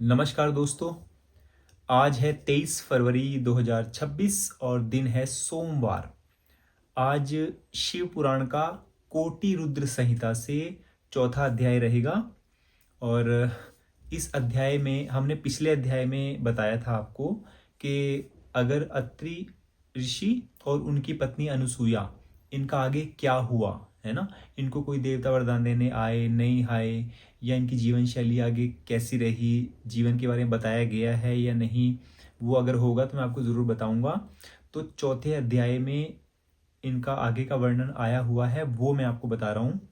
नमस्कार दोस्तों। आज है 23 फरवरी 2026 और दिन है सोमवार। आज शिव पुराण का कोटि रुद्र संहिता से चौथा अध्याय रहेगा। और इस अध्याय में हमने पिछले अध्याय में बताया था आपको कि अगर अत्रि ऋषि और उनकी पत्नी अनुसुईया, इनका आगे क्या हुआ है ना, इनको कोई देवता वरदान देने आए नहीं आए, या इनकी जीवन शैली आगे कैसी रही, जीवन के बारे में बताया गया है या नहीं, वो अगर होगा तो मैं आपको ज़रूर बताऊंगा। तो चौथे अध्याय में इनका आगे का वर्णन आया हुआ है, वो मैं आपको बता रहा हूँ।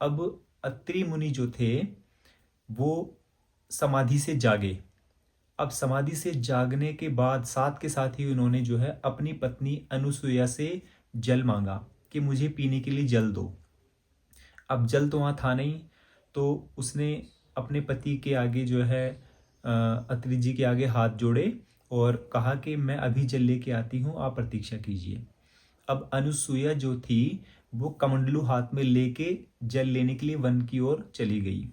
अब अत्रि मुनि जो थे वो समाधि से जागे। अब समाधि से जागने के बाद साथ के साथ ही उन्होंने जो है अपनी पत्नी अनुसुईया से जल मांगा कि मुझे पीने के लिए जल दो। अब जल तो वहाँ था नहीं, तो उसने अपने पति के आगे जो है अत्रि जी के आगे हाथ जोड़े और कहा कि मैं अभी जल लेके आती हूँ, आप प्रतीक्षा कीजिए। अब अनुसुईया जो थी वो कमंडलू हाथ में लेके जल लेने के लिए वन की ओर चली गई।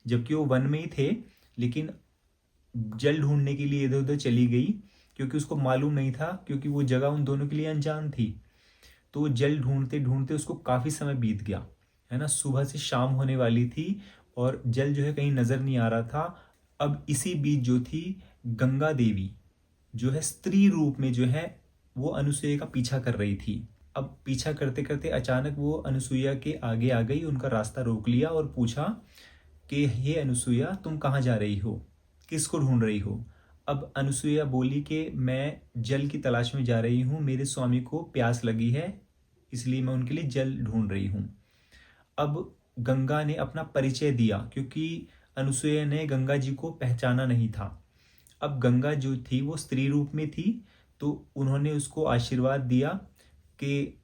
जबकि वो वन में ही थे, लेकिन जल ढूंढने के लिए इधर उधर चली गई, क्योंकि उसको मालूम नहीं था, क्योंकि वो जगह उन दोनों के लिए अनजान थी। तो वो जल ढूंढते ढूंढते उसको काफ़ी समय बीत गया, है ना। सुबह से शाम होने वाली थी और जल जो है कहीं नज़र नहीं आ रहा था। अब इसी बीच जो थी गंगा देवी जो है स्त्री रूप में जो है वो अनुसुईया का पीछा कर रही थी। अब पीछा करते करते अचानक वो अनुसुईया के आगे आ गई, उनका रास्ता रोक लिया और पूछा कि हे अनुसुईया, तुम कहाँ जा रही हो, किसको ढूंढ रही हो। अब अनुसुईया बोली कि मैं जल की तलाश में जा रही हूँ, मेरे स्वामी को प्यास लगी है, इसलिए मैं उनके लिए जल ढूंढ रही हूँ। अब गंगा ने अपना परिचय दिया, क्योंकि अनुसुईया ने गंगा जी को पहचाना नहीं था। अब गंगा जो थी वो स्त्री रूप में थी, तो उन्होंने उसको आशीर्वाद दिया कि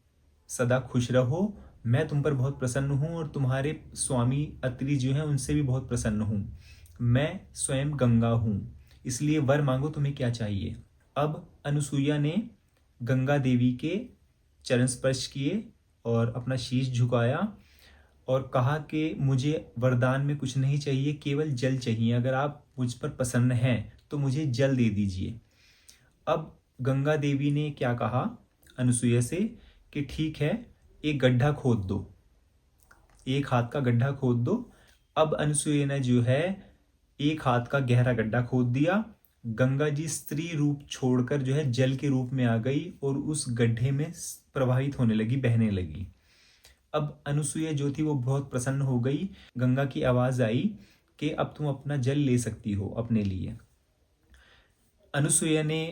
सदा खुश रहो, मैं तुम पर बहुत प्रसन्न हूँ और तुम्हारे स्वामी अत्रि जो हैं उनसे भी बहुत प्रसन्न हूँ। मैं स्वयं गंगा हूँ, इसलिए वर मांगो, तुम्हें क्या चाहिए। अब अनुसुईया ने गंगा देवी के चरण स्पर्श किए और अपना शीश झुकाया और कहा कि मुझे वरदान में कुछ नहीं चाहिए, केवल जल चाहिए। अगर आप मुझ पर प्रसन्न हैं तो मुझे जल दे दीजिए। अब गंगा देवी ने क्या कहा अनुसुईया से कि ठीक है, एक गड्ढा खोद दो, एक हाथ का गड्ढा खोद दो। अब अनुसुईया ने जो है एक हाथ का गहरा गड्ढा खोद दिया। गंगा जी स्त्री रूप छोड़कर जो है जल के रूप में आ गई और उस गड्ढे में प्रवाहित होने लगी, बहने लगी। अब अनुसुईया जो थी वो बहुत प्रसन्न हो गई। गंगा की आवाज आई कि अब तुम अपना जल ले सकती हो अपने लिए। अनुसुईया ने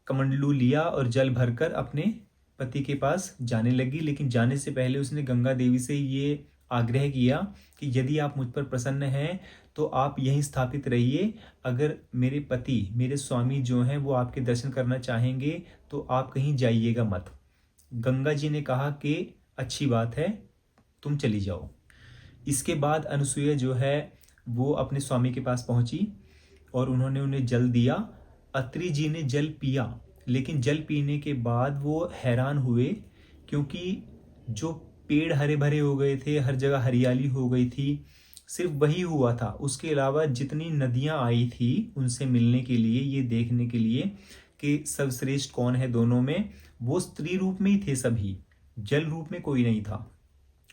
कमंडलू लिया और जल भरकर अपने पति के पास जाने लगी, लेकिन जाने से पहले उसने गंगा देवी से ये आग्रह किया कि यदि आप मुझ पर प्रसन्न हैं तो आप यहीं स्थापित रहिए। अगर मेरे पति, मेरे स्वामी जो हैं वो आपके दर्शन करना चाहेंगे तो आप कहीं जाइएगा मत। गंगा जी ने कहा कि अच्छी बात है, तुम चली जाओ। इसके बाद अनुसुईया जो है वो अपने स्वामी के पास पहुंची और उन्होंने उन्हें जल दिया। अत्रि जी ने जल पिया, लेकिन जल पीने के बाद वो हैरान हुए, क्योंकि जो पेड़ हरे भरे हो गए थे, हर जगह हरियाली हो गई थी, सिर्फ वही हुआ था। उसके अलावा जितनी नदियां आई थी उनसे मिलने के लिए, ये देखने के लिए कि सर्वश्रेष्ठ कौन है दोनों में, वो स्त्री रूप में ही थे सभी, जल रूप में कोई नहीं था,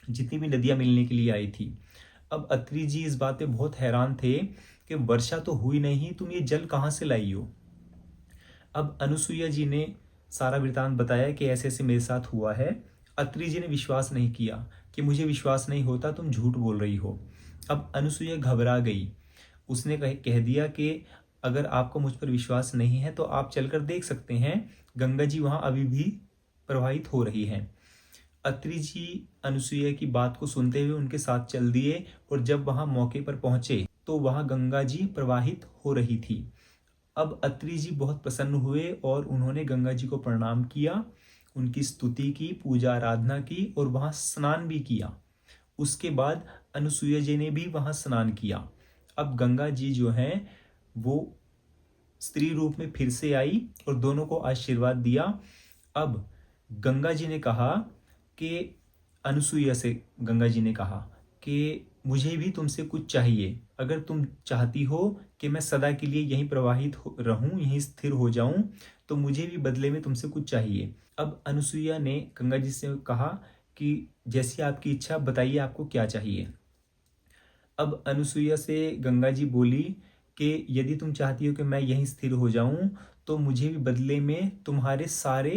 जितनी भी नदियां मिलने के लिए आई थी। अब अत्रि जी इस बात पे बहुत हैरान थे कि वर्षा तो हुई नहीं, तुम ये जल कहाँ से लाई हो। अब अनुसुईया जी ने सारा वृतांत बताया कि ऐसे ऐसे मेरे साथ हुआ है। अत्रि जी ने विश्वास नहीं किया कि मुझे विश्वास नहीं होता, तुम झूठ बोल रही हो। अब अनुसुईया घबरा गई, उसने कह दिया कि अगर आपको मुझ पर विश्वास नहीं है तो आप चलकर देख सकते हैं, गंगा जी वहां अभी भी प्रवाहित हो रही हैं। अत्रि जी अनुसुईया की बात को सुनते हुए उनके साथ चल दिए और जब वहां मौके पर पहुंचे तो वहां गंगा जी प्रवाहित हो रही थी। अब अत्रि जी बहुत प्रसन्न हुए और उन्होंने गंगा जी को प्रणाम किया, उनकी स्तुति की, पूजा आराधना की और वहां स्नान भी किया। उसके बाद अनुसुईया जी ने भी वहां स्नान किया। अब गंगा जी जो हैं वो स्त्री रूप में फिर से आई और दोनों को आशीर्वाद दिया। अब गंगा जी ने कहा कि अनुसुईया से गंगा जी ने कहा कि मुझे भी तुमसे कुछ चाहिए, अगर तुम चाहती हो कि मैं सदा के लिए यहीं प्रवाहित रहूं, यहीं स्थिर हो जाऊं, तो मुझे भी बदले में तुमसे कुछ चाहिए। अब अनुसुईया ने गंगा जी से कहा कि जैसी आपकी इच्छा, बताइए आपको क्या चाहिए। अब अनुसुईया से गंगा जी बोली कि यदि तुम चाहती हो कि मैं यहीं स्थिर हो जाऊं, तो मुझे भी बदले में तुम्हारे सारे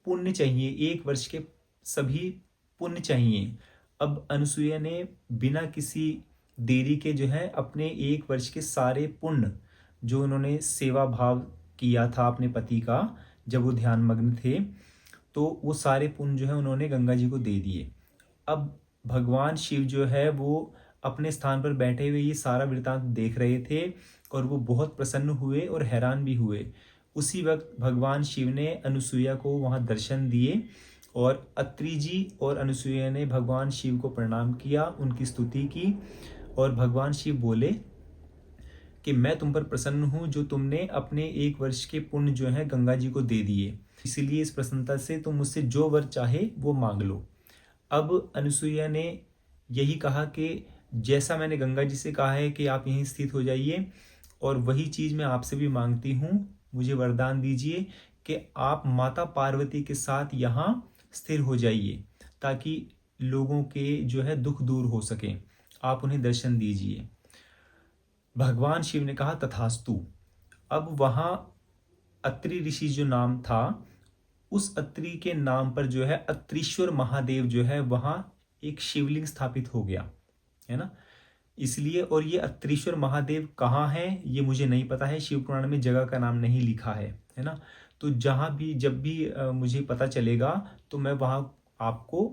पुण्य चाहिए, 1 वर्ष के सभी पुण्य चाहिए। अब अनुसुईया ने बिना किसी देरी के जो है अपने 1 वर्ष के सारे पुण्य, जो उन्होंने सेवा भाव किया था अपने पति का जब वो ध्यान मग्न थे, तो वो सारे पुण्य जो है उन्होंने गंगा जी को दे दिए। अब भगवान शिव जो है वो अपने स्थान पर बैठे हुए ये सारा वृतांत देख रहे थे और वो बहुत प्रसन्न हुए और हैरान भी हुए। उसी वक्त भगवान शिव ने अनुसुईया को वहाँ दर्शन दिए और अत्रि जी और अनुसुईया ने भगवान शिव को प्रणाम किया, उनकी स्तुति की और भगवान शिव बोले कि मैं तुम पर प्रसन्न हूँ जो तुमने अपने 1 वर्ष के पुण्य जो है गंगा जी को दे दिए, इसीलिए इस प्रसन्नता से तुम मुझसे जो वर चाहे वो मांग लो। अब अनुसुईया ने यही कहा कि जैसा मैंने गंगा जी से कहा है कि आप यहीं स्थित हो जाइए, और वही चीज़ मैं आपसे भी मांगती हूँ, मुझे वरदान दीजिए कि आप माता पार्वती के साथ यहाँ स्थिर हो जाइए, ताकि लोगों के जो है दुख दूर हो सके, आप उन्हें दर्शन दीजिए। भगवान शिव ने कहा तथास्तु। अब वहाँ अत्रि ऋषि जो नाम था, उस अत्रि के नाम पर जो है अत्रीश्वर महादेव जो है वहाँ एक शिवलिंग स्थापित हो गया, है ना। इसलिए, और ये अत्रीश्वर महादेव कहाँ है ये मुझे नहीं पता है, शिव पुराण में जगह का नाम नहीं लिखा है ना। तो जहाँ भी जब भी मुझे पता चलेगा तो मैं वहाँ आपको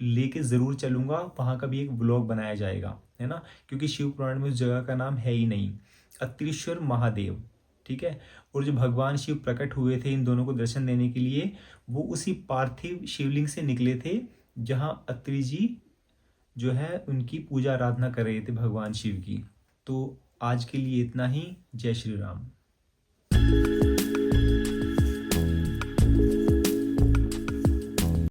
लेके ज़रूर चलूँगा, वहाँ का भी एक ब्लॉग बनाया जाएगा, है ना, क्योंकि शिव पुराण में उस जगह का नाम है ही नहीं, अत्रीश्वर महादेव, ठीक है। और जो भगवान शिव प्रकट हुए थे इन दोनों को दर्शन देने के लिए, वो उसी पार्थिव शिवलिंग से निकले थे जहाँ अत्रि जी जो है उनकी पूजा आराधना कर रहे थे भगवान शिव की। तो आज के लिए इतना ही। जय श्री राम।